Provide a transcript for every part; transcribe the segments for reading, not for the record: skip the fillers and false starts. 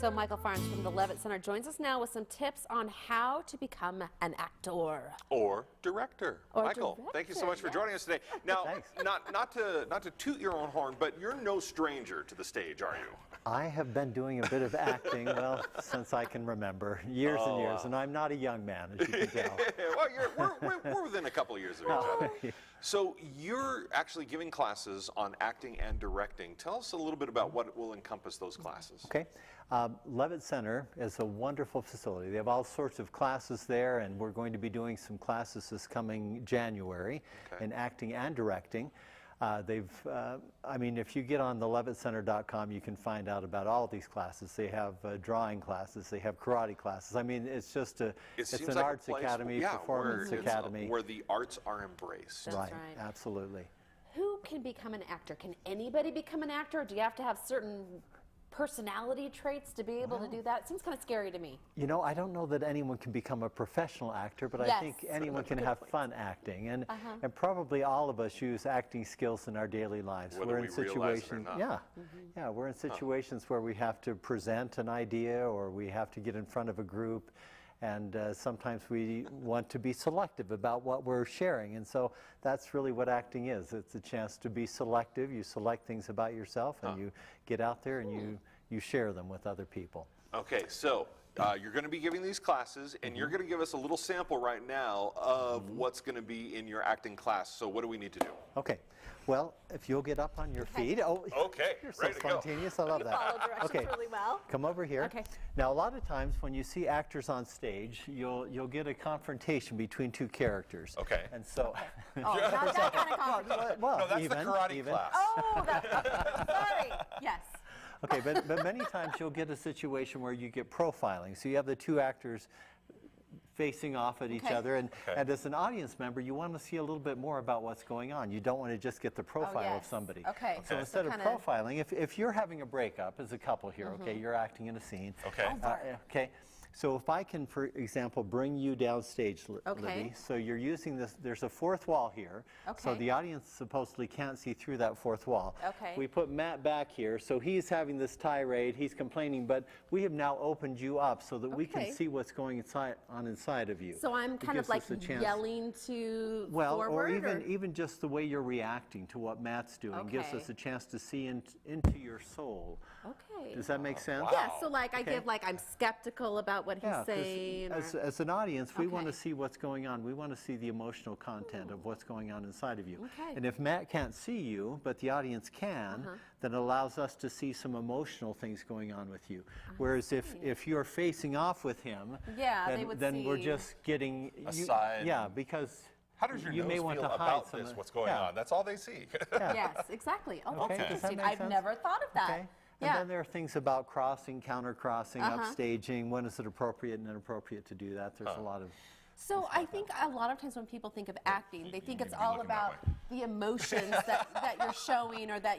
So Michael Farnes from the Leavitt Center joins us now with some tips on how to become an actor. Or director. Or Michael, director, thank you so much for joining us today. Now, not to toot your own horn, but you're no stranger to the stage, are you? I have been doing a bit of acting, well, since I can remember, years and years, and I'm not a young man, as you can tell. Well, we're within a couple of years of each other. So you're actually giving classes on acting and directing. Tell us a little bit about what will encompass those classes. Okay. Leavitt Center is a wonderful facility. They have all sorts of classes there, and we're going to be doing some classes this coming January in acting and directing. I mean, if you get on the LeavittCenter.com, you can find out about all these classes. They have drawing classes, they have karate classes. I mean, it's just it's an like arts academy, performance academy. Where the arts are embraced. That's right. Absolutely. Who can become an actor? Can anybody become an actor, or do you have to have certain personality traits to be able to do that? It seems kind of scary to me. You know, I don't know that anyone can become a professional actor, but I think anyone can have fun acting, and probably all of us use acting skills in our daily lives. Whether we're in situations, we're in situations where we have to present an idea, or we have to get in front of a group. And sometimes we want to be selective about what we're sharing. And so that's really what acting is. It's a chance to be selective. You select things about yourself, and you get out there and you share them with other people. Okay, so you're going to be giving these classes, and you're going to give us a little sample right now of what's going to be in your acting class. So what do we need to do? Okay. Well, if you'll get up on your feet. Oh, okay. You're so spontaneous. I love that. Follow directions really well. Come over here. Okay. Now, a lot of times when you see actors on stage, you'll get a confrontation between two characters. Okay. And so. Not that kind of confrontation. Well, no, that's the karate class. Oh, sorry. Yes. Okay, but many times you'll get a situation where you get profiling. So you have the two actors facing off at each other, and as an audience member, you want to see a little bit more about what's going on. You don't want to just get the profile of somebody. So instead of profiling, if you're having a breakup as a couple here, you're acting in a scene. So if I can, for example, bring you downstage, Libby, so you're using this, there's a fourth wall here, so the audience supposedly can't see through that fourth wall. We put Matt back here, so he's having this tirade, he's complaining, but we have now opened you up so that we can see what's going inside of you. So I'm kind of like yelling to forward? Or even just the way you're reacting to what Matt's doing gives us a chance to see into your soul. Does that make sense? Yeah, so like I give like I'm skeptical about what he's saying. As an audience, we want to see what's going on. We want to see the emotional content of what's going on inside of you. And if Matt can't see you, but the audience can, then it allows us to see some emotional things going on with you. Whereas if you're facing off with him, then we're just getting aside. Because how does your nose may want feel to about this? What's going on? That's all they see. Yes, exactly. Oh, that's interesting. I've never thought of that. And then there are things about crossing, counter-crossing, upstaging. When is it appropriate and inappropriate to do that? There's a lot of... So I think a lot of times when people think of acting, they think it's all about the emotions that you're showing, or that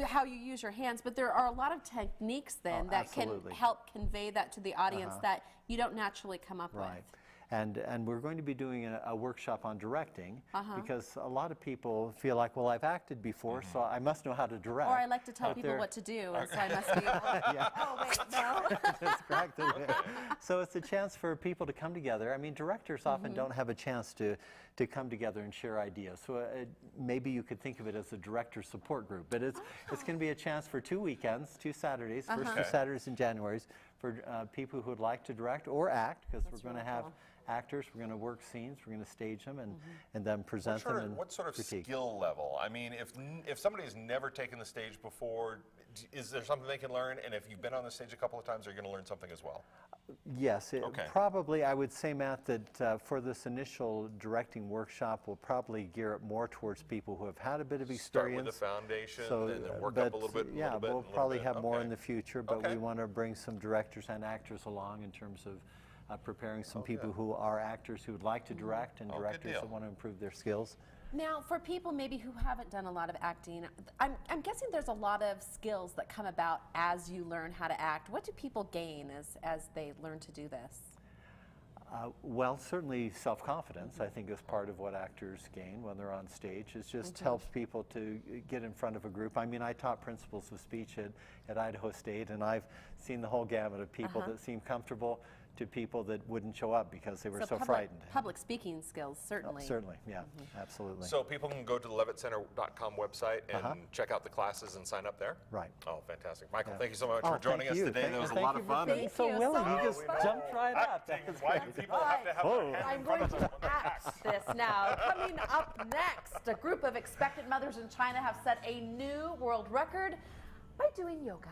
how you use your hands. But there are a lot of techniques then that can help convey that to the audience that you don't naturally come up with. And we're going to be doing a workshop on directing because a lot of people feel like, well, I've acted before, so I must know how to direct. Or I like to tell people what to do, and so I must be able to, oh, wait, no. That's correct. So it's a chance for people to come together. I mean, directors often don't have a chance to come together and share ideas. So maybe you could think of it as a director support group. But it's going to be a chance for 2 weekends, 2 Saturdays, first 2 Saturdays in January, for people who would like to direct or act, because we're going to have actors, we're going to work scenes, we're going to stage them and then present them and what sort of skill level? I mean, if somebody's never taken the stage before, is there something they can learn? And if you've been on the stage a couple of times, are you going to learn something as well? Yes, probably. I would say, Matt, that for this initial directing workshop, we'll probably gear it more towards people who have had a bit of experience. Start with the foundation, and then work up a little bit. Yeah, we'll probably have more in the future, but we want to bring some directors and actors along in terms of preparing some people who are actors who would like to direct, and directors that want to improve their skills. Now, for people maybe who haven't done a lot of acting, I'm guessing there's a lot of skills that come about as you learn how to act. What do people gain as they learn to do this? Well, certainly self-confidence, I think, is part of what actors gain when they're on stage. It just helps people to get in front of a group. I mean, I taught principles of speech at Idaho State, and I've seen the whole gamut of people that seem comfortable to people that wouldn't show up because they were so frightened. Public speaking skills, certainly. Certainly, yeah, absolutely. So people can go to the LeavittCenter.com website and check out the classes and sign up there? Right. Oh, fantastic. Michael, thank you so much for joining us today. That was a lot of fun. Thank you so willing. so You just jumped right up. Why do people have to have their hand I'm in front going of to act this now. Coming up next, a group of expectant mothers in China have set a new world record by doing yoga.